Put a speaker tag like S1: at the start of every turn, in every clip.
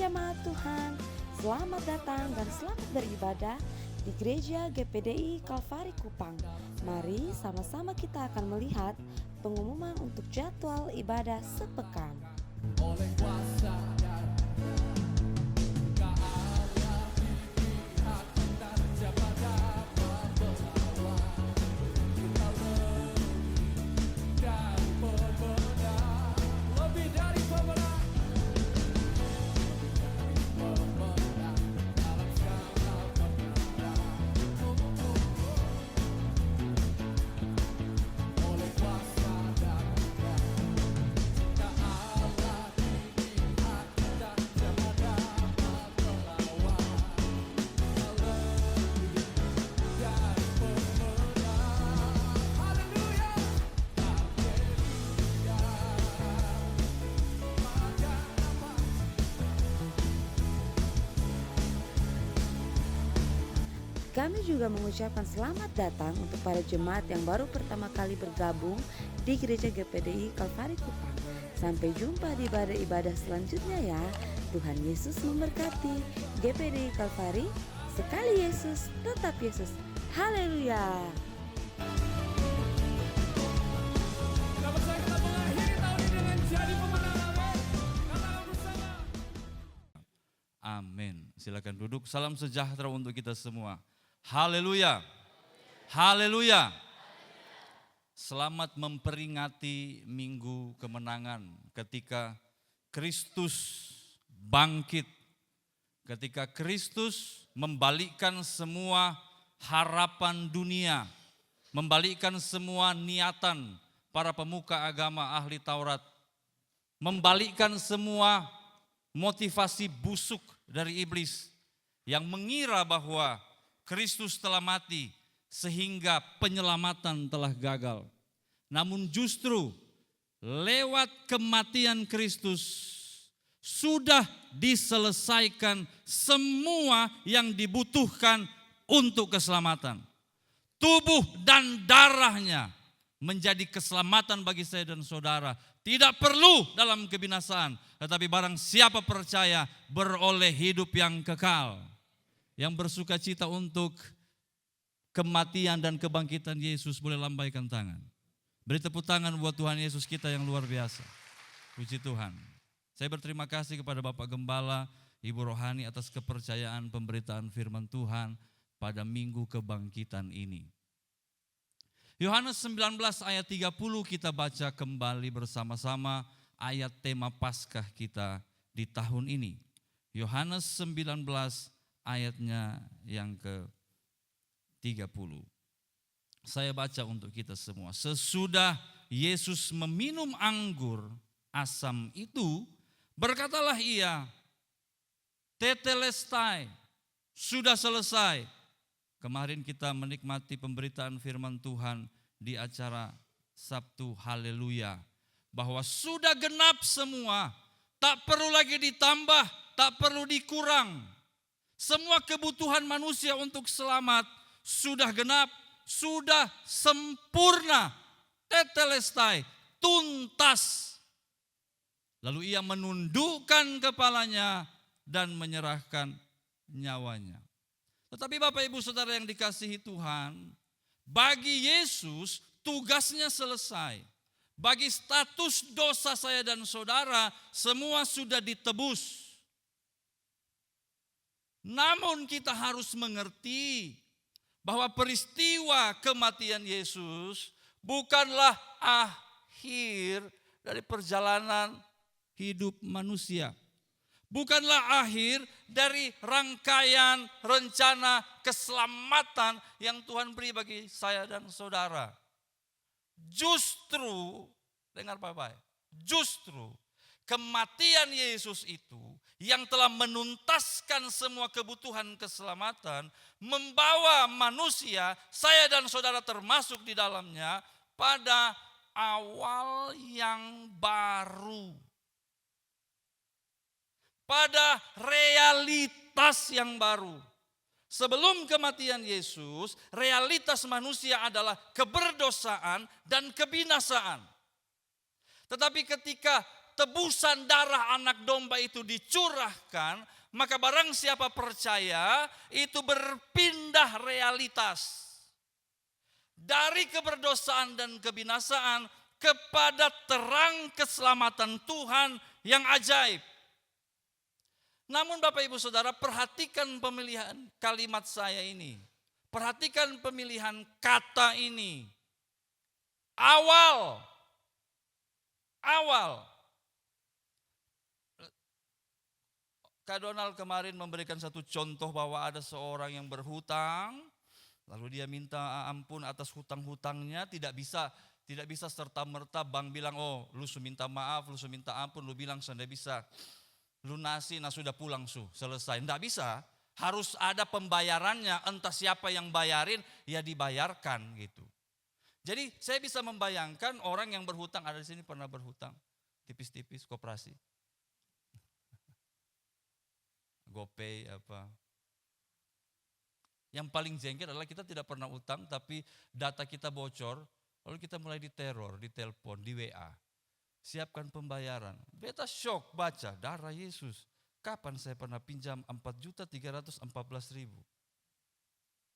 S1: jemaat Tuhan, selamat datang dan selamat beribadah di Gereja GPDI Kalvari Kupang. Mari sama-sama kita akan melihat pengumuman untuk jadwal ibadah sepekan.
S2: Oleh kuasa darah Ka Allah dilihat dan siapa dapat melawan. Kita lebih dari pemenang, lebih dari pemenang, pemenang dalam segala perkara. Oleh kuasa darah Ka Allah dilihat dan siapa dapat melawan. Kita lebih dari pemenang. Haleluya.
S1: Kami juga mengucapkan selamat datang untuk para jemaat yang baru pertama kali bergabung di Gereja GPDI Kalvari Kupang. Sampai jumpa di ibadah-ibadah selanjutnya ya. Tuhan Yesus memberkati. GPDI Kalvari, sekali Yesus, tetap Yesus. Haleluya.
S2: Kita percaya kita mengakhiri tahun ini dengan jadi pemenang. Amin. Katakan bersama.
S3: Amin. Silakan duduk. Salam sejahtera untuk kita semua. Haleluya. Haleluya. Selamat memperingati Minggu Kemenangan ketika Kristus bangkit. Ketika Kristus membalikkan semua harapan dunia, membalikkan semua niatan para pemuka agama ahli Taurat, membalikkan semua motivasi busuk dari iblis yang mengira bahwa Kristus telah mati sehingga penyelamatan telah gagal. Namun justru lewat kematian Kristus sudah diselesaikan semua yang dibutuhkan untuk keselamatan. Tubuh dan darahnya menjadi keselamatan bagi saya dan saudara. Tidak perlu dalam kebinasaan, tetapi barang siapa percaya beroleh hidup yang kekal. Yang bersuka cita untuk kematian dan kebangkitan Yesus boleh lambaikan tangan. Beri tepuk tangan buat Tuhan Yesus kita yang luar biasa. Puji Tuhan. Saya berterima kasih kepada Bapak Gembala, Ibu Rohani atas kepercayaan pemberitaan firman Tuhan pada minggu kebangkitan ini. Yohanes 19 ayat 30 kita baca kembali bersama-sama ayat tema Paskah kita di tahun ini. Yohanes 19 ayatnya yang ke-30. Saya baca untuk kita semua. Sesudah Yesus meminum anggur asam itu, berkatalah ia, tetelestai, sudah selesai. Kemarin kita menikmati pemberitaan firman Tuhan di acara Sabtu Haleluya. Bahwa sudah genap semua, tak perlu lagi ditambah, tak perlu dikurang. Semua kebutuhan manusia untuk selamat sudah genap, sudah sempurna, tetelestai, tuntas. Lalu ia menundukkan kepalanya dan menyerahkan nyawanya. Tetapi Bapak Ibu Saudara yang dikasihi Tuhan, bagi Yesus tugasnya selesai. Bagi status dosa saya dan saudara, semua sudah ditebus. Namun kita harus mengerti bahwa peristiwa kematian Yesus bukanlah akhir dari perjalanan hidup manusia. Bukanlah akhir dari rangkaian rencana keselamatan yang Tuhan beri bagi saya dan saudara. Justru, dengar baik-baik, justru kematian Yesus itu yang telah menuntaskan semua kebutuhan keselamatan, membawa manusia, saya dan saudara termasuk di dalamnya, pada awal yang baru. Pada realitas yang baru. Sebelum kematian Yesus, realitas manusia adalah keberdosaan dan kebinasaan. Tetapi ketika tebusan darah anak domba itu dicurahkan, maka barang siapa percaya itu berpindah realitas. Dari keberdosaan dan kebinasaan kepada terang keselamatan Tuhan yang ajaib. Namun Bapak Ibu Saudara, perhatikan pemilihan kalimat saya ini. Perhatikan pemilihan kata ini. Awal. Kak Donald kemarin memberikan satu contoh bahwa ada seorang yang berhutang, lalu dia minta ampun atas hutang-hutangnya. Tidak bisa serta-merta bank bilang, oh lu minta maaf, lu minta ampun, lu bilang saya tidak bisa lunasi, nah sudah pulang selesai. Tidak bisa, harus ada pembayarannya, entah siapa yang bayarin, ya dibayarkan gitu. Jadi saya bisa membayangkan orang yang berhutang, ada di sini pernah berhutang, tipis-tipis koperasi. GoPay apa. Yang paling jengkel adalah kita tidak pernah utang tapi data kita bocor, lalu kita mulai diteror, ditelepon, di WA. Siapkan pembayaran. Beta shock baca, darah Yesus. Kapan saya pernah pinjam 4.314.000?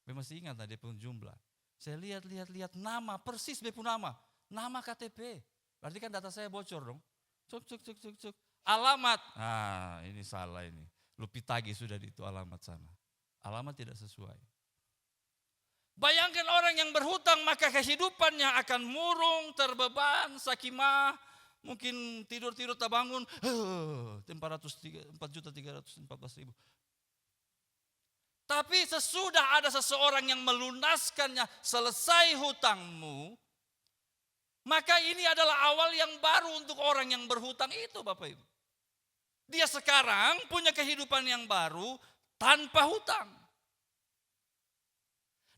S3: Saya masih ingat tadi pun jumlah. Saya lihat nama, persis bepu nama KTP. Berarti kan data saya bocor dong. Cuk. Alamat, ini salah ini. Lupi tagih sudah di itu alamat sana. Alamat tidak sesuai. Bayangkan orang yang berhutang maka kehidupannya akan murung, terbeban, sakimah. Mungkin tidur tak bangun, 4.314.000. Tapi sesudah ada seseorang yang melunaskannya, selesai hutangmu, maka ini adalah awal yang baru untuk orang yang berhutang itu Bapak Ibu. Dia sekarang punya kehidupan yang baru tanpa hutang.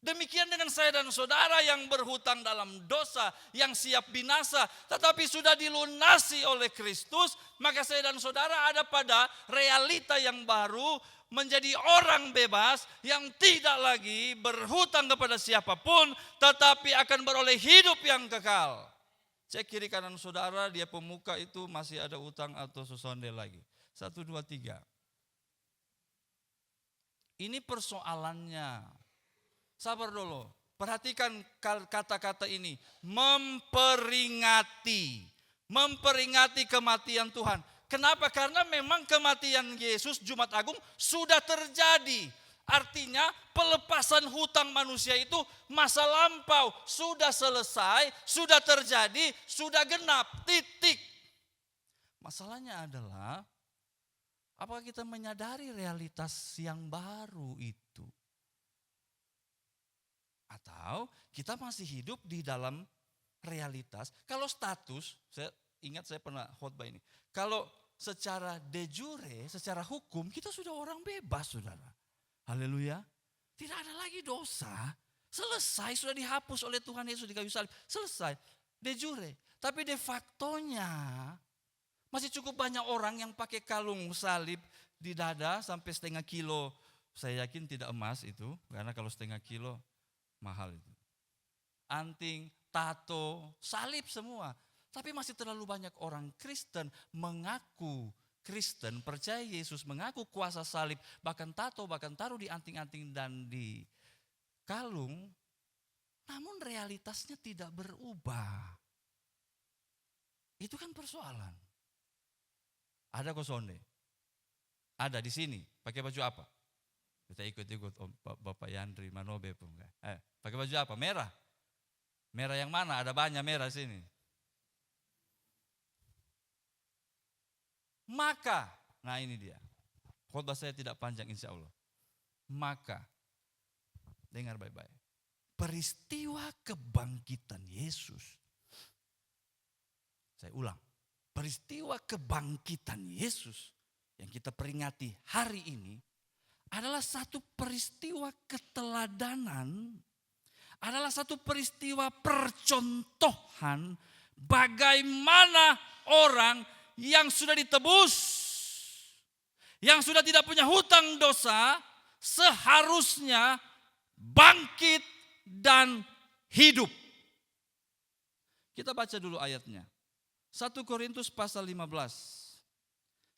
S3: Demikian dengan saya dan saudara yang berhutang dalam dosa, yang siap binasa, tetapi sudah dilunasi oleh Kristus, maka saya dan saudara ada pada realita yang baru, menjadi orang bebas yang tidak lagi berhutang kepada siapapun, tetapi akan beroleh hidup yang kekal. Cek kiri kanan saudara, dia pemuka itu masih ada utang atau sesonde lagi. 1, 2, 3. Ini persoalannya. Sabar dulu, perhatikan kata-kata ini. Memperingati kematian Tuhan. Kenapa? Karena memang kematian Yesus Jumat Agung sudah terjadi. Artinya pelepasan hutang manusia itu masa lampau. Sudah selesai, sudah terjadi, sudah genap, titik. Masalahnya adalah, apakah kita menyadari realitas yang baru itu? Atau kita masih hidup di dalam realitas. Kalau status, saya ingat saya pernah khotbah ini. Kalau secara de jure, secara hukum, kita sudah orang bebas, saudara. Haleluya. Tidak ada lagi dosa. Selesai, sudah dihapus oleh Tuhan Yesus di kayu salib. Selesai, de jure. Tapi de factonya, masih cukup banyak orang yang pakai kalung salib di dada sampai setengah kilo. Saya yakin tidak emas itu, karena kalau setengah kilo, mahal itu. Anting, tato, salib semua. Tapi masih terlalu banyak orang Kristen mengaku Kristen, percaya Yesus, mengaku kuasa salib, bahkan tato, bahkan taruh di anting-anting dan di kalung. Namun realitasnya tidak berubah. Itu kan persoalan. Ada kosonde? Ada di sini. Pakai baju apa? Kita ikut-ikut Bapak Yandri Manobe pun. Pakai baju apa? Merah. Merah yang mana? Ada banyak merah sini. Maka, nah ini dia. Khotbah saya tidak panjang insya Allah. Maka, dengar baik-baik. Peristiwa kebangkitan Yesus. Saya ulang. Peristiwa kebangkitan Yesus yang kita peringati hari ini adalah satu peristiwa keteladanan, adalah satu peristiwa percontohan bagaimana orang yang sudah ditebus, yang sudah tidak punya hutang dosa, seharusnya bangkit dan hidup. Kita baca dulu ayatnya. 1 Korintus pasal 15.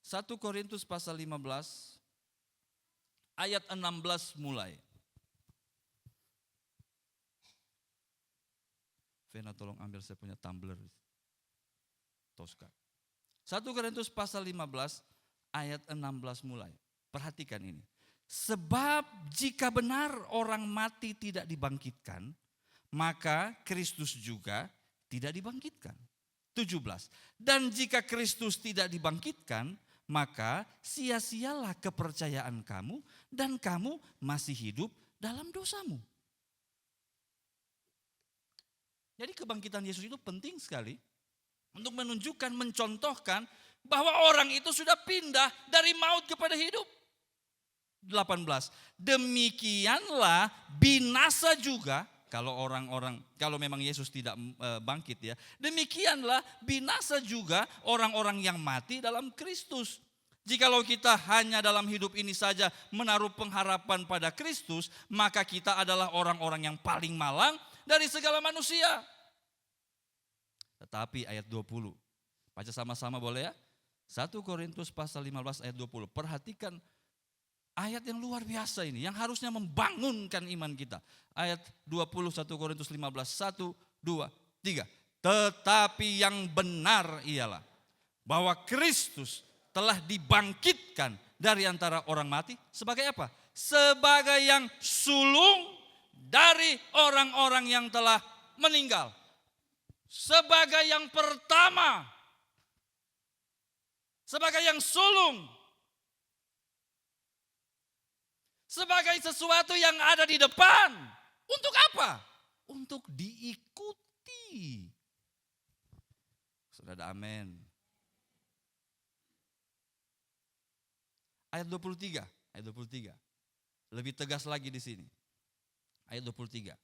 S3: 1 Korintus pasal 15 ayat 16 mulai. Vena tolong ambil saya punya tumbler. Tosca. 1 Korintus pasal 15 ayat 16 mulai. Perhatikan ini. Sebab jika benar orang mati tidak dibangkitkan, maka Kristus juga tidak dibangkitkan. 17. Dan jika Kristus tidak dibangkitkan, maka sia-sialah kepercayaan kamu dan kamu masih hidup dalam dosamu. Jadi kebangkitan Yesus itu penting sekali untuk menunjukkan, mencontohkan bahwa orang itu sudah pindah dari maut kepada hidup. 18. Demikianlah binasa juga, kalau memang Yesus tidak bangkit ya. Demikianlah binasa juga orang-orang yang mati dalam Kristus. Jikalau kita hanya dalam hidup ini saja menaruh pengharapan pada Kristus, maka kita adalah orang-orang yang paling malang dari segala manusia. Tetapi ayat 20, baca sama-sama boleh ya? 1 Korintus pasal 15 ayat 20, perhatikan ayat yang luar biasa ini, yang harusnya membangunkan iman kita. Ayat 20 1 Korintus 15, 1, 2, 3. Tetapi yang benar ialah bahwa Kristus telah dibangkitkan dari antara orang mati sebagai apa? Sebagai yang sulung dari orang-orang yang telah meninggal. Sebagai yang pertama. Sebagai yang sulung. Sebagai sesuatu yang ada di depan. Untuk apa? Untuk diikuti. Sudah ada amin. Ayat 23. Lebih tegas lagi di sini. Ayat 23.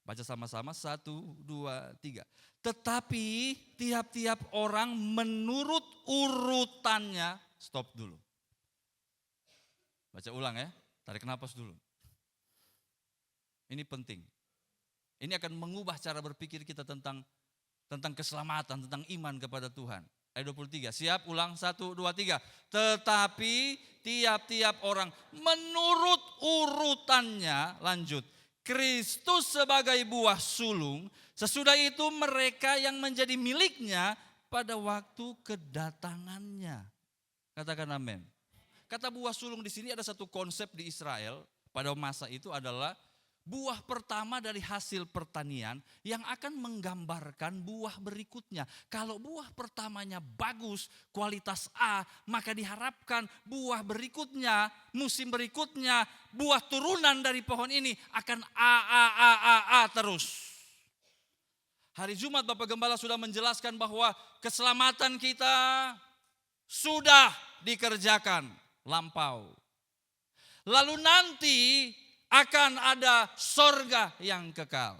S3: Baca sama-sama 1, 2, 3. Tetapi tiap-tiap orang menurut urutannya. Stop dulu. Baca ulang ya. Tarik napas dulu. Ini penting. Ini akan mengubah cara berpikir kita tentang keselamatan, tentang iman kepada Tuhan. Ayat 23, siap, ulang 1, 2, 3. Tetapi tiap-tiap orang menurut urutannya, lanjut. Kristus sebagai buah sulung, sesudah itu mereka yang menjadi miliknya pada waktu kedatangannya. Katakan amin. Kata buah sulung di sini ada satu konsep di Israel pada masa itu adalah buah pertama dari hasil pertanian yang akan menggambarkan buah berikutnya. Kalau buah pertamanya bagus, kualitas A, maka diharapkan buah berikutnya, musim berikutnya, buah turunan dari pohon ini akan A terus. Hari Jumat Bapak Gembala sudah menjelaskan bahwa keselamatan kita sudah dikerjakan lampau. Lalu nanti akan ada sorga yang kekal.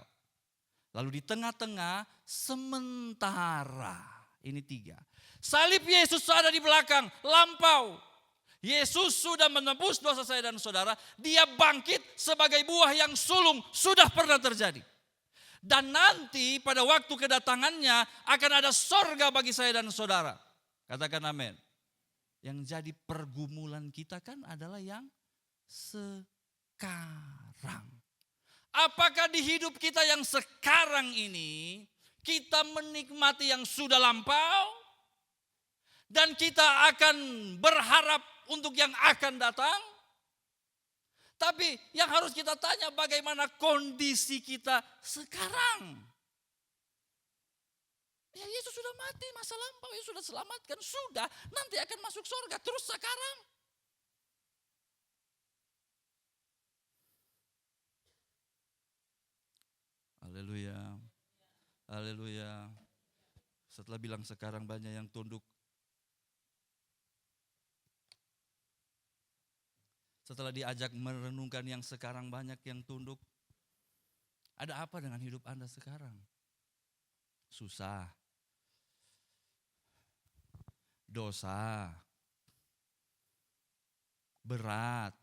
S3: Lalu di tengah-tengah sementara. Ini 3. Salib Yesus ada di belakang, lampau. Yesus sudah menebus dosa saya dan saudara. Dia bangkit sebagai buah yang sulung, sudah pernah terjadi. Dan nanti pada waktu kedatangannya akan ada sorga bagi saya dan saudara. Katakan amin. Yang jadi pergumulan kita kan adalah yang sekarang. Apakah di hidup kita yang sekarang ini kita menikmati yang sudah lampau dan kita akan berharap untuk yang akan datang? Tapi yang harus kita tanya bagaimana kondisi kita sekarang? Ya Yesus sudah mati masa lampau, Yesus sudah selamatkan, sudah nanti akan masuk surga terus sekarang. Haleluya. Haleluya. Setelah bilang sekarang banyak yang tunduk. Setelah diajak merenungkan yang sekarang banyak yang tunduk. Ada apa dengan hidup Anda sekarang? Susah. Dosa. Berat.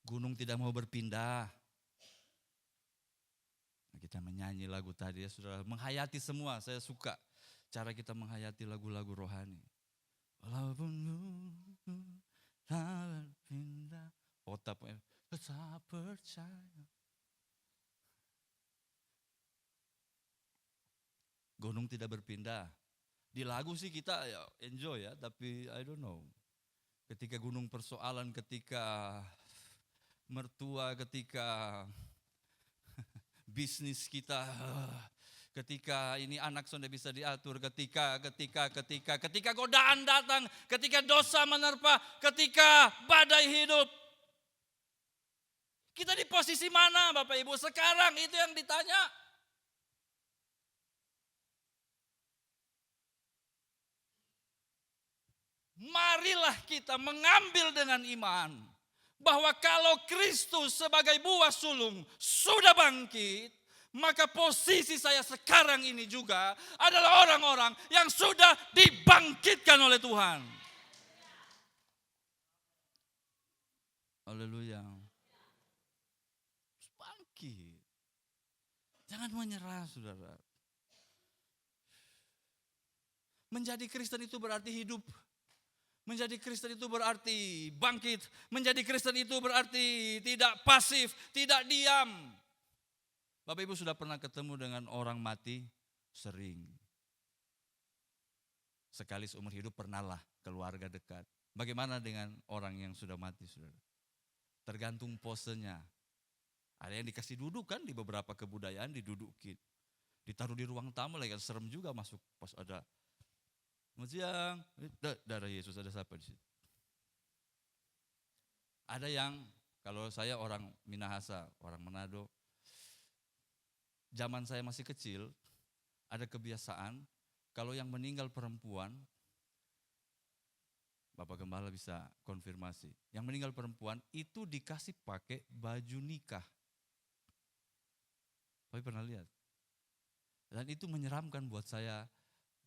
S3: Gunung tidak mau berpindah. Kita menyanyi lagu tadi ya saudara, menghayati semua, saya suka cara kita menghayati lagu-lagu rohani. Walaupun tak berpindah, tetap percaya. Gunung tidak berpindah. Di lagu sih kita ya enjoy ya, tapi I don't know. Ketika gunung persoalan, ketika mertua, ketika bisnis kita, ketika ini anak sudah bisa diatur, ketika godaan datang, ketika dosa menerpa, ketika badai hidup. Kita di posisi mana Bapak Ibu sekarang, itu yang ditanya. Marilah kita mengambil dengan iman bahwa kalau Kristus sebagai buah sulung sudah bangkit, maka posisi saya sekarang ini juga adalah orang-orang yang sudah dibangkitkan oleh Tuhan. Haleluya. Bangkit. Jangan menyerah, saudara. Menjadi Kristen itu berarti hidup. Menjadi Kristen itu berarti bangkit. Menjadi Kristen itu berarti tidak pasif, tidak diam. Bapak Ibu sudah pernah ketemu dengan orang mati? Sering. Sekali seumur hidup pernahlah, keluarga dekat. Bagaimana dengan orang yang sudah mati, saudara? Tergantung posenya. Ada yang dikasih duduk kan, di beberapa kebudayaan didudukin. Ditaruh di ruang tamu lagi, serem juga masuk pas ada. Siang, darah Yesus, ada siapa di situ? Ada yang, kalau saya orang Minahasa, orang Manado, zaman saya masih kecil, ada kebiasaan, kalau yang meninggal perempuan, Bapak Gembala bisa konfirmasi, yang meninggal perempuan itu dikasih pakai baju nikah. Bapak pernah lihat? Dan itu menyeramkan buat saya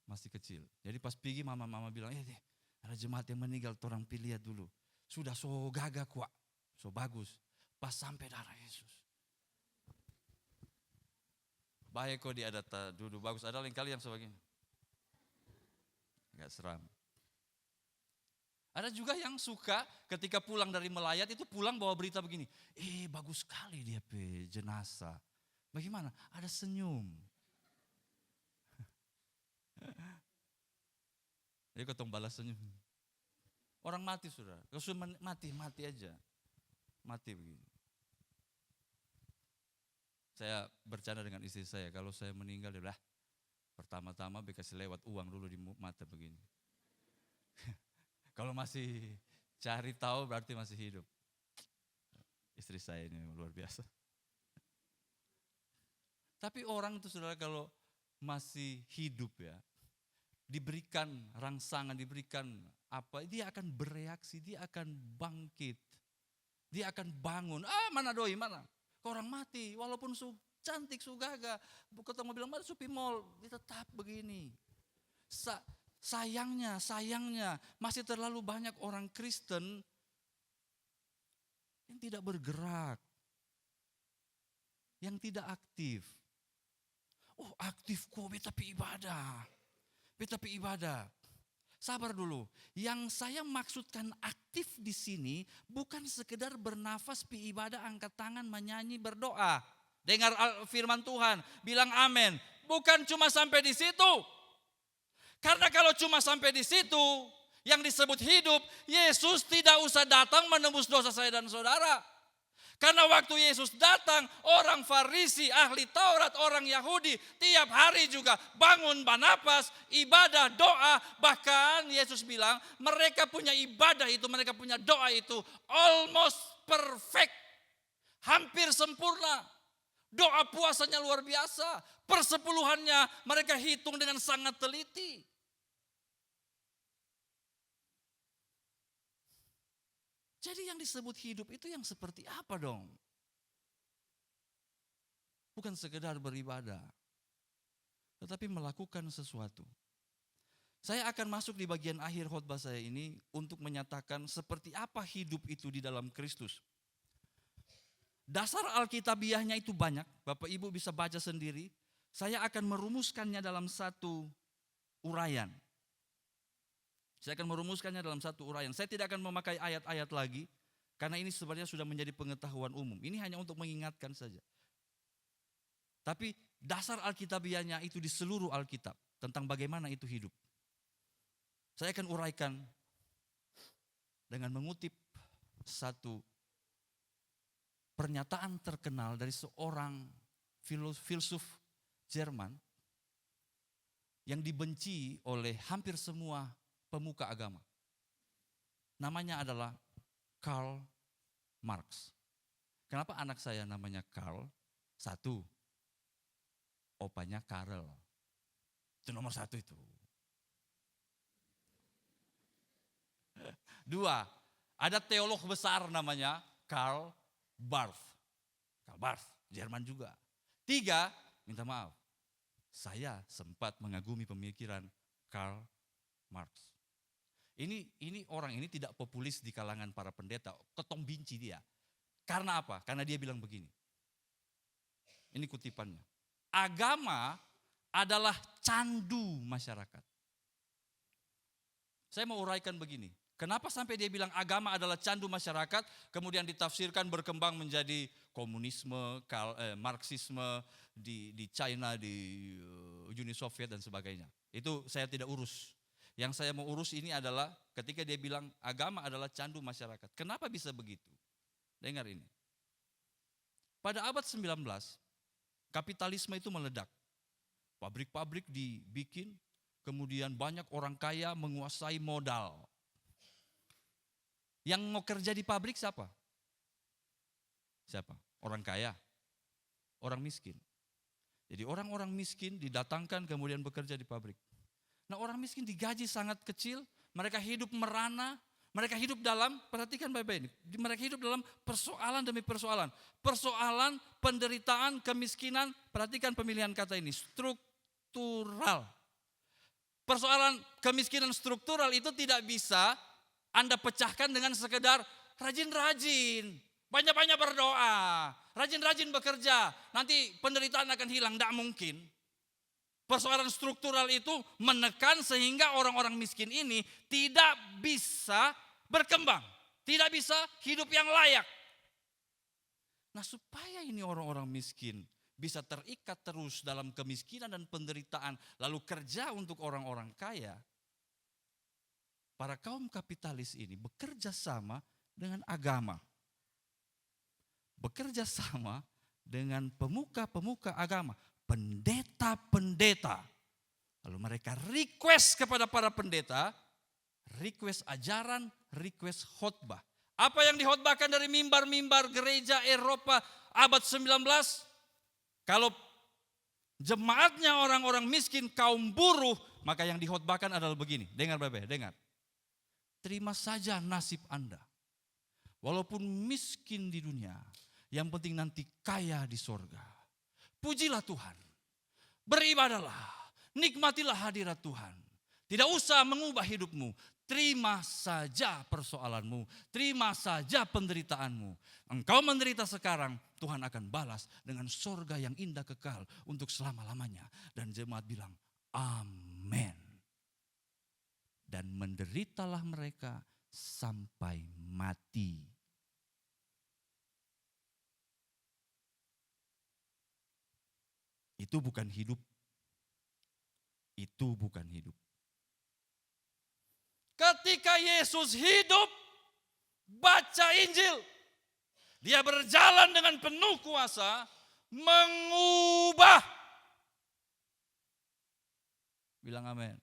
S3: masih kecil. Jadi pas pergi mama bilang, ada jemaat yang meninggal, orang pilih lihat dulu. Sudah so gagah kuat, so bagus. Pas sampai darah Yesus. Baik kok dia ada duduk bagus. Ada lain kali yang sebagainya. Enggak seram. Ada juga yang suka ketika pulang dari melayat itu pulang bawa berita begini. Bagus sekali dia jenazah. Bagaimana? Ada senyum. Jadi ketemu balas senyum. Orang mati saudara. Kalau sudah mati aja. Mati begini. Saya bercanda dengan istri saya. Kalau saya meninggal dia bilang, pertama-tama dikasih lewat uang dulu di mata begini. Kalau masih cari tahu berarti masih hidup. Istri saya ini luar biasa. Tapi orang itu saudara kalau masih hidup ya, diberikan rangsangan, diberikan apa, dia akan bereaksi, dia akan bangkit, dia akan bangun. Mana doi, mana? Orang mati, walaupun cantik, gagah, ketemu bilang, mana supimol, dia tetap begini. Sayangnya, masih terlalu banyak orang Kristen yang tidak bergerak, yang tidak aktif. Aktif kok, tapi ibadah. Sabar dulu. Yang saya maksudkan aktif di sini bukan sekedar bernafas pi ibadah, angkat tangan, menyanyi, berdoa. Dengar firman Tuhan, bilang amin. Bukan cuma sampai di situ. Karena kalau cuma sampai di situ, yang disebut hidup, Yesus tidak usah datang menembus dosa saya dan saudara. Karena waktu Yesus datang, orang Farisi, ahli Taurat, orang Yahudi, tiap hari juga bangun bernapas, ibadah, doa. Bahkan Yesus bilang, mereka punya ibadah itu, mereka punya doa itu almost perfect. Hampir sempurna. Doa puasanya luar biasa. Persepuluhannya mereka hitung dengan sangat teliti. Jadi yang disebut hidup itu yang seperti apa dong? Bukan sekedar beribadah, tetapi melakukan sesuatu. Saya akan masuk di bagian akhir khotbah saya ini untuk menyatakan seperti apa hidup itu di dalam Kristus. Dasar Alkitabiahnya itu banyak, Bapak Ibu bisa baca sendiri. Saya akan merumuskannya dalam satu uraian. Saya akan merumuskannya dalam satu uraian. Saya tidak akan memakai ayat-ayat lagi, karena ini sebenarnya sudah menjadi pengetahuan umum. Ini hanya untuk mengingatkan saja. Tapi dasar Alkitabiahnya itu di seluruh Alkitab, tentang bagaimana itu hidup. Saya akan uraikan dengan mengutip satu pernyataan terkenal dari seorang filsuf Jerman yang dibenci oleh hampir semua pemuka agama. Namanya adalah Karl Marx. Kenapa anak saya namanya Karl? Satu, opanya Karel. Itu nomor satu itu. Dua, ada teolog besar namanya Karl Barth. Karl Barth, Jerman juga. Tiga, minta maaf, saya sempat mengagumi pemikiran Karl Marx. Ini orang ini tidak populis di kalangan para pendeta, ketong binci dia. Karena apa? Karena dia bilang begini. Ini kutipannya. Agama adalah candu masyarakat. Saya mau uraikan begini. Kenapa sampai dia bilang agama adalah candu masyarakat, kemudian ditafsirkan berkembang menjadi komunisme, Marxisme di China, di Uni Soviet dan sebagainya. Itu saya tidak urus. Yang saya mau urus ini adalah ketika dia bilang agama adalah candu masyarakat. Kenapa bisa begitu? Dengar ini. Pada abad 19, kapitalisme itu meledak. Pabrik-pabrik dibikin, kemudian banyak orang kaya menguasai modal. Yang mau kerja di pabrik siapa? Siapa? Orang kaya, orang miskin. Jadi orang-orang miskin didatangkan kemudian bekerja di pabrik. Nah, orang miskin digaji sangat kecil, mereka hidup merana, mereka hidup dalam, perhatikan baik-baik ini, mereka hidup dalam persoalan demi persoalan. Persoalan, penderitaan, kemiskinan, perhatikan pemilihan kata ini, struktural. Persoalan kemiskinan struktural itu tidak bisa Anda pecahkan dengan sekedar rajin-rajin, banyak-banyak berdoa, rajin-rajin bekerja, nanti penderitaan akan hilang, tidak mungkin. Persoalan struktural itu menekan sehingga orang-orang miskin ini tidak bisa berkembang, tidak bisa hidup yang layak. Nah, supaya ini orang-orang miskin bisa terikat terus dalam kemiskinan dan penderitaan, lalu kerja untuk orang-orang kaya, para kaum kapitalis ini bekerja sama dengan agama. Bekerja sama dengan pemuka-pemuka agama, pendeta-pendeta. Lalu mereka request kepada para pendeta, request ajaran, request khotbah. Apa yang dikhotbahkan dari mimbar-mimbar gereja Eropa abad 19? Kalau jemaatnya orang-orang miskin, kaum buruh, maka yang dikhotbahkan adalah begini. Dengar Bapak, dengar. Terima saja nasib Anda. Walaupun miskin di dunia, yang penting nanti kaya di sorga. Pujilah Tuhan, beribadahlah, nikmatilah hadirat Tuhan. Tidak usah mengubah hidupmu, terima saja persoalanmu, terima saja penderitaanmu. Engkau menderita sekarang, Tuhan akan balas dengan sorga yang indah kekal untuk selama-lamanya. Dan jemaat bilang, amin. Dan menderitalah mereka sampai mati. Itu bukan hidup. Itu bukan hidup. Ketika Yesus hidup, baca Injil. Dia berjalan dengan penuh kuasa, mengubah. Bilang amin.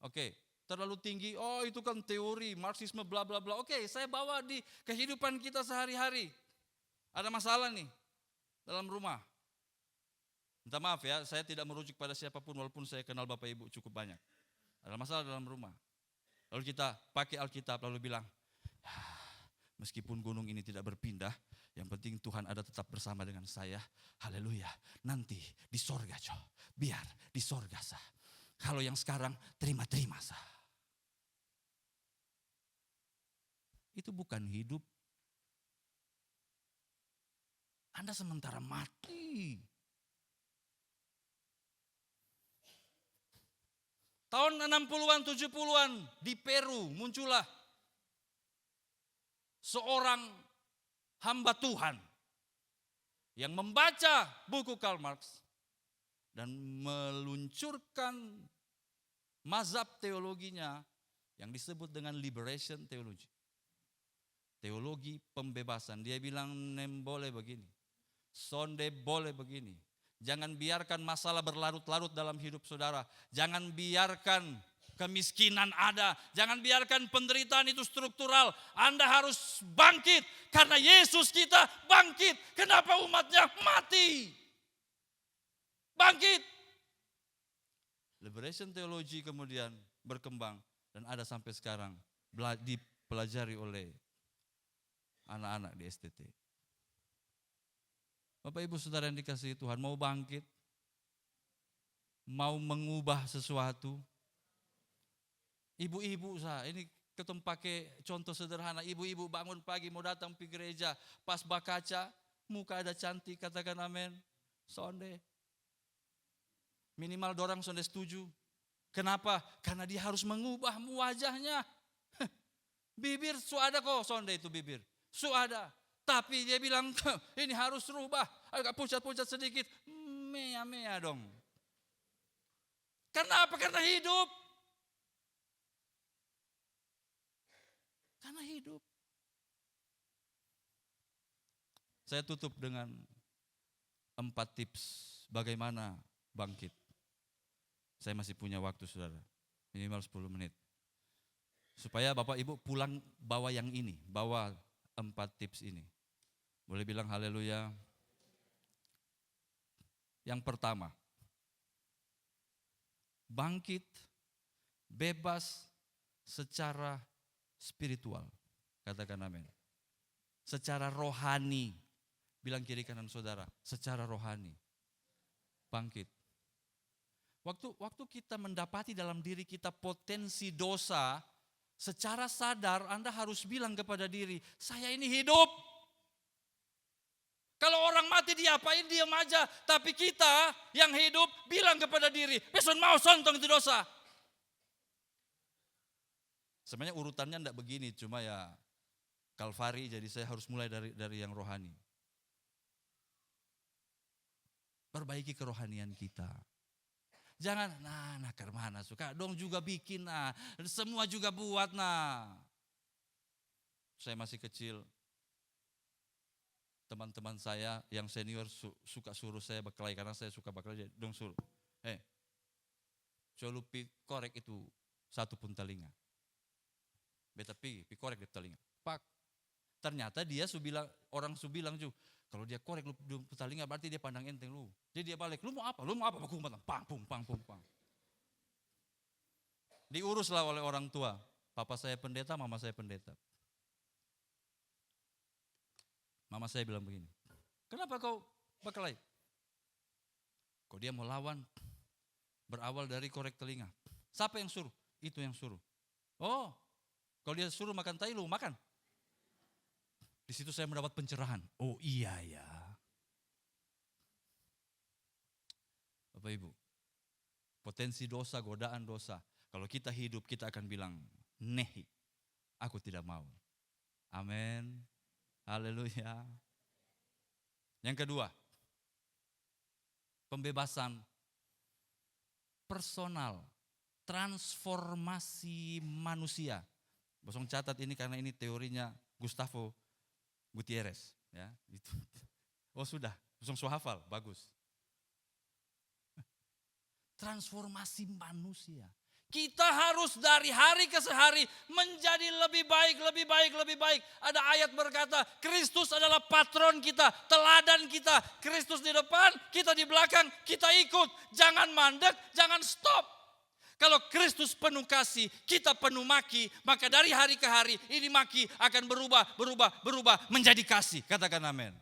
S3: Oke. Terlalu tinggi, oh itu kan teori, Marxisme bla bla bla. Oke, saya bawa di kehidupan kita sehari-hari. Ada masalah nih dalam rumah. Minta maaf ya, saya tidak merujuk pada siapapun walaupun saya kenal Bapak Ibu cukup banyak. Ada masalah dalam rumah. Lalu kita pakai Alkitab lalu bilang, meskipun gunung ini tidak berpindah, yang penting Tuhan ada tetap bersama dengan saya. Haleluya. Nanti di sorga biar di sorga sah. Kalau yang sekarang terima-terima sah. Itu bukan hidup. Anda sementara mati. Tahun 60-an, 70-an di Peru muncullah seorang hamba Tuhan yang membaca buku Karl Marx dan meluncurkan mazhab teologinya yang disebut dengan liberation theology. Teologi pembebasan. Dia bilang nem boleh begini, sonde boleh begini. Jangan biarkan masalah berlarut-larut dalam hidup saudara. Jangan biarkan kemiskinan ada. Jangan biarkan penderitaan itu struktural. Anda harus bangkit karena Yesus kita bangkit. Kenapa umatnya mati? Bangkit. Liberation theology kemudian berkembang dan ada sampai sekarang dipelajari oleh anak-anak di STT. Bapak Ibu Saudara yang dikasihi Tuhan, mau bangkit, mau mengubah sesuatu. Ibu-ibu ini ketum pakai contoh sederhana, ibu-ibu bangun pagi mau datang ke gereja, pas bakaca, muka ada cantik, katakan amin, sonde. Minimal dorang sonde setuju. Kenapa? Karena dia harus mengubah wajahnya. Bibir suada kok sonde itu bibir, suada. Tapi dia bilang ini harus rubah, agak pucat-pucat sedikit, mea-mea dong. Karena apa? Karena hidup. Karena hidup. Saya tutup dengan 4 tips bagaimana bangkit. Saya masih punya waktu saudara, minimal 10 menit. Supaya Bapak Ibu pulang bawa yang ini, bawa 4 tips ini. Boleh bilang haleluya. Yang pertama, bangkit, bebas secara spiritual. Katakan amin. Secara rohani. Bilang kiri kanan saudara, secara rohani. Bangkit. Waktu kita mendapati dalam diri kita potensi dosa, secara sadar Anda harus bilang kepada diri, saya ini hidup. Kalau orang mati diapain, diam aja. Tapi kita yang hidup bilang kepada diri, peson mau sontong itu dosa. Sebenarnya urutannya enggak begini, cuma ya Kalvari, jadi saya harus mulai dari yang rohani. Perbaiki kerohanian kita. Jangan, nakar mana suka dong juga bikin, semua juga buat, Saya masih kecil, teman-teman saya yang senior suka suruh saya berkelahi, karena saya suka berkelahi, dong suruh, coba lu korek itu 1 pun telinga. Beta pi korek di telinga. Pak, ternyata dia orang bilang juga, kalau dia korek lu telinga berarti dia pandang enteng lu. Jadi dia balik, lu mau apa? Aku matang, pang. Diuruslah oleh orang tua. Papa saya pendeta, mama saya pendeta. Mama saya bilang begini, kenapa kau berkelahi? Kau dia mau lawan, berawal dari korek telinga. Siapa yang suruh? Itu yang suruh. Oh, kalau dia suruh makan tai, lu makan. Di situ saya mendapat pencerahan. Oh iya ya. Bapak Ibu, potensi dosa, godaan dosa. Kalau kita hidup, kita akan bilang, nehi, aku tidak mau. Amin. Haleluya. Yang kedua, pembebasan personal, transformasi manusia. Bosong catat ini karena ini teorinya Gustavo Gutierrez. Ya, itu. Oh sudah, bosong so hafal, bagus. Transformasi manusia. Kita harus dari hari ke hari menjadi lebih baik. Ada ayat berkata, Kristus adalah patron kita, teladan kita. Kristus di depan, kita di belakang, kita ikut. Jangan mandek, jangan stop. Kalau Kristus penuh kasih, kita penuh maki, maka dari hari ke hari ini maki akan berubah menjadi kasih. Katakan amin.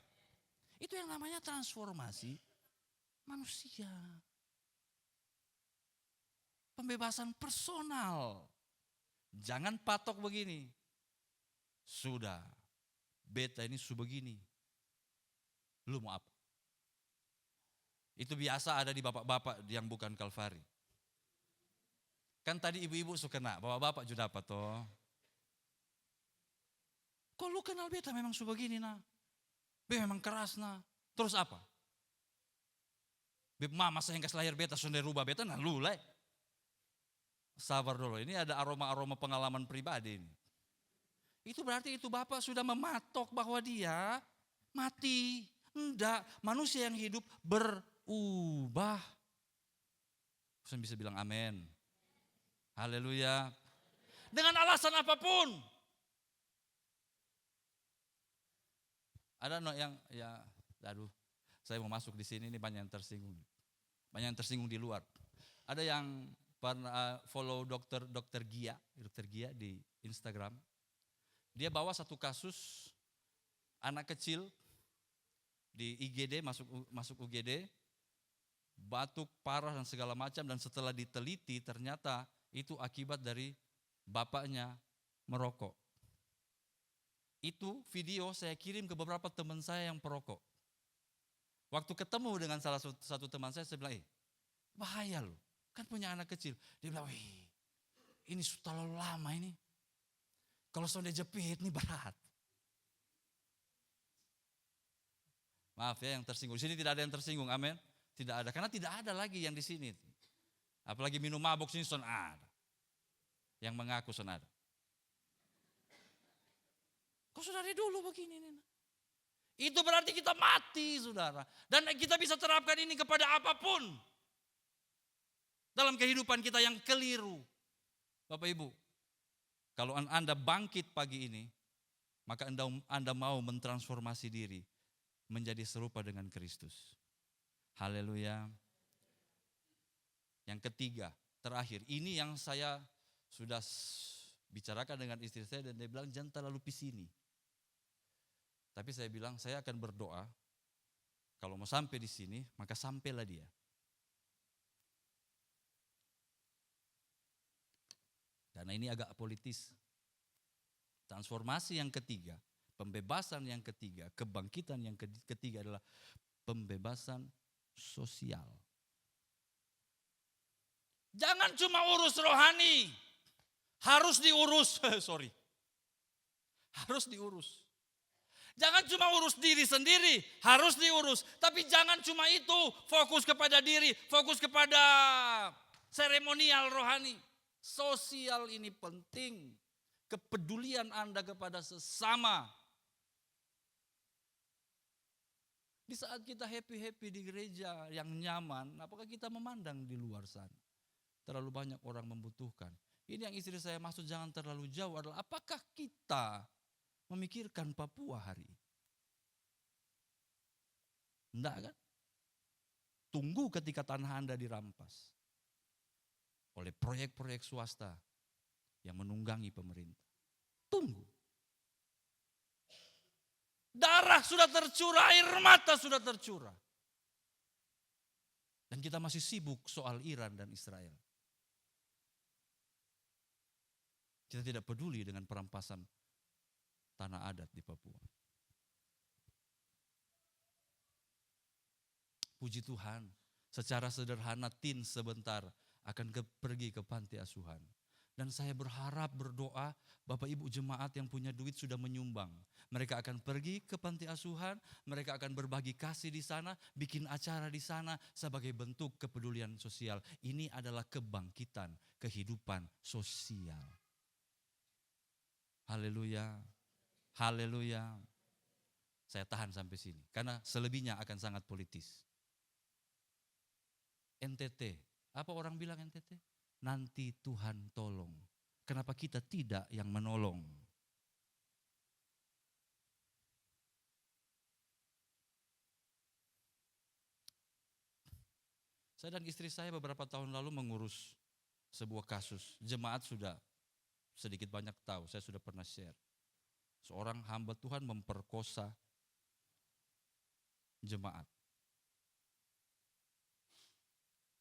S3: Itu yang namanya transformasi manusia. Pembebasan personal. Jangan patok begini. Sudah, beta ini begini. Lu mau apa? Itu biasa ada di bapak-bapak yang bukan Kalvari. Kan tadi ibu-ibu suka nak, bapak-bapak juga dapat toh. Kok lu kenal beta memang suka gini nah. Beta memang keras nah. Terus apa? Beb mama saya yang kasih lahir beta sudah rubah beta nah lu lah. Sabar dulu, ini ada aroma-aroma pengalaman pribadi ini. Itu berarti itu bapak sudah mematok bahwa dia mati. Enggak, manusia yang hidup berubah. Saya bisa bilang amin. Haleluya. Dengan alasan apapun. Ada no yang ya, aduh, saya mau masuk di sini ini banyak yang tersinggung. Banyak yang tersinggung di luar. Ada yang pernah follow dokter Gia di Instagram. Dia bawa satu kasus anak kecil di IGD masuk UGD, batuk parah dan segala macam, dan setelah diteliti ternyata itu akibat dari bapaknya merokok. Itu video saya kirim ke beberapa teman saya yang perokok. Waktu ketemu dengan salah satu teman saya bilang, bahaya loh, kan punya anak kecil. Dia bilang, ini sudah terlalu lama ini. Kalau sudah jepit ini berat. Maaf ya yang tersinggung. Di sini tidak ada yang tersinggung, amin. Tidak ada, karena tidak ada lagi yang di sini. Apalagi minum mabuk sini son ada. Yang mengaku son ada. Kok sudah dari dulu begini nih? Itu berarti kita mati, saudara. Dan kita bisa terapkan ini kepada apapun. Dalam kehidupan kita yang keliru. Bapak Ibu, kalau Anda bangkit pagi ini, maka Anda mau mentransformasi diri menjadi serupa dengan Kristus. Haleluya. Yang ketiga, terakhir, ini yang saya sudah bicarakan dengan istri saya dan dia bilang jangan terlalu pisini. Tapi saya bilang saya akan berdoa, kalau mau sampai di sini maka sampailah dia. Karena ini agak politis. Transformasi yang ketiga, pembebasan yang ketiga, kebangkitan yang ketiga adalah pembebasan sosial. Jangan cuma urus rohani, harus diurus, harus diurus. Jangan cuma urus diri sendiri, harus diurus. Tapi jangan cuma itu, fokus kepada diri, fokus kepada seremonial rohani. Sosial ini penting. Kepedulian Anda kepada sesama. Di saat kita happy-happy di gereja yang nyaman, apakah kita memandang di luar sana? Terlalu banyak orang membutuhkan. Ini yang istri saya maksud jangan terlalu jauh adalah apakah kita memikirkan Papua hari ini? Enggak kan? Tunggu ketika tanah Anda dirampas oleh proyek-proyek swasta yang menunggangi pemerintah. Tunggu. Darah sudah tercurah, air mata sudah tercurah. Dan kita masih sibuk soal Iran dan Israel. Kita tidak peduli dengan perampasan tanah adat di Papua. Puji Tuhan, secara sederhana tin sebentar akan pergi ke panti asuhan. Dan saya berharap berdoa Bapak Ibu jemaat yang punya duit sudah menyumbang. Mereka akan pergi ke panti asuhan, mereka akan berbagi kasih di sana, bikin acara di sana sebagai bentuk kepedulian sosial. Ini adalah kebangkitan kehidupan sosial. Haleluya. Haleluya. Saya tahan sampai sini karena selebihnya akan sangat politis. NTT, apa orang bilang NTT? Nanti Tuhan tolong. Kenapa kita tidak yang menolong? Saya dan istri saya beberapa tahun lalu mengurus sebuah kasus. Jemaat sudah sedikit banyak tahu, saya sudah pernah share. Seorang hamba Tuhan memperkosa jemaat.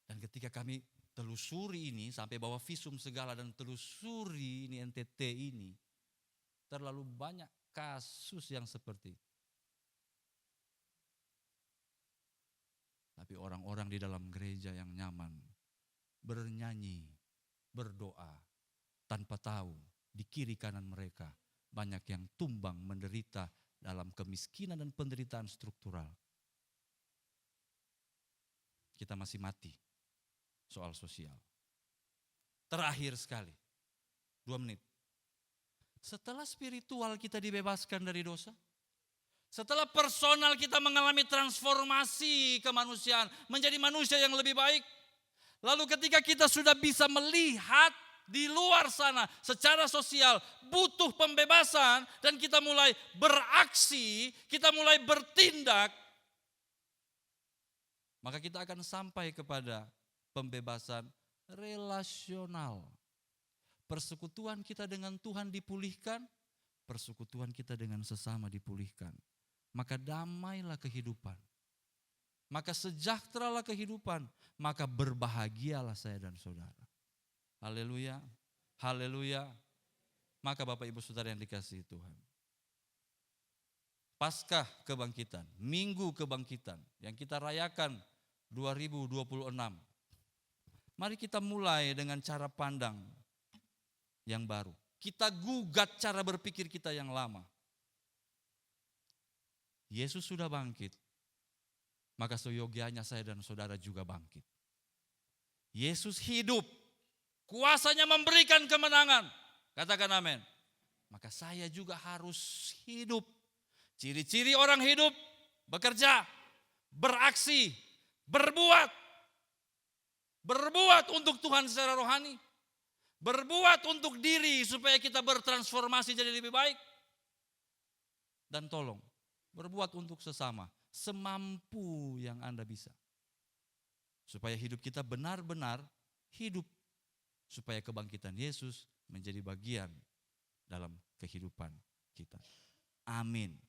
S3: Dan ketika kami telusuri ini sampai bawa visum segala dan telusuri ini NTT ini, terlalu banyak kasus yang seperti itu. Tapi orang-orang di dalam gereja yang nyaman, bernyanyi, berdoa, tanpa tahu di kiri kanan mereka banyak yang tumbang menderita dalam kemiskinan dan penderitaan struktural. Kita masih mati soal sosial. Terakhir sekali, 2 menit. Setelah spiritual kita dibebaskan dari dosa, setelah personal kita mengalami transformasi kemanusiaan menjadi manusia yang lebih baik, lalu ketika kita sudah bisa melihat di luar sana secara sosial butuh pembebasan dan kita mulai beraksi, kita mulai bertindak, maka kita akan sampai kepada pembebasan relasional. Persekutuan kita dengan Tuhan dipulihkan, persekutuan kita dengan sesama dipulihkan. Maka damailah kehidupan, maka sejahteralah kehidupan, maka berbahagialah saya dan saudara. Haleluya, haleluya. Maka Bapak Ibu Saudara yang dikasihi Tuhan, Paskah kebangkitan, Minggu kebangkitan yang kita rayakan 2026. Mari kita mulai dengan cara pandang yang baru. Kita gugat cara berpikir kita yang lama. Yesus sudah bangkit, maka seyogianya saya dan saudara juga bangkit. Yesus hidup, kuasanya memberikan kemenangan. Katakan amin. Maka saya juga harus hidup. Ciri-ciri orang hidup, bekerja, beraksi, berbuat. Berbuat untuk Tuhan secara rohani. Berbuat untuk diri supaya kita bertransformasi jadi lebih baik. Dan tolong, berbuat untuk sesama semampu yang Anda bisa. Supaya hidup kita benar-benar hidup. Supaya kebangkitan Yesus menjadi bagian dalam kehidupan kita. Amin.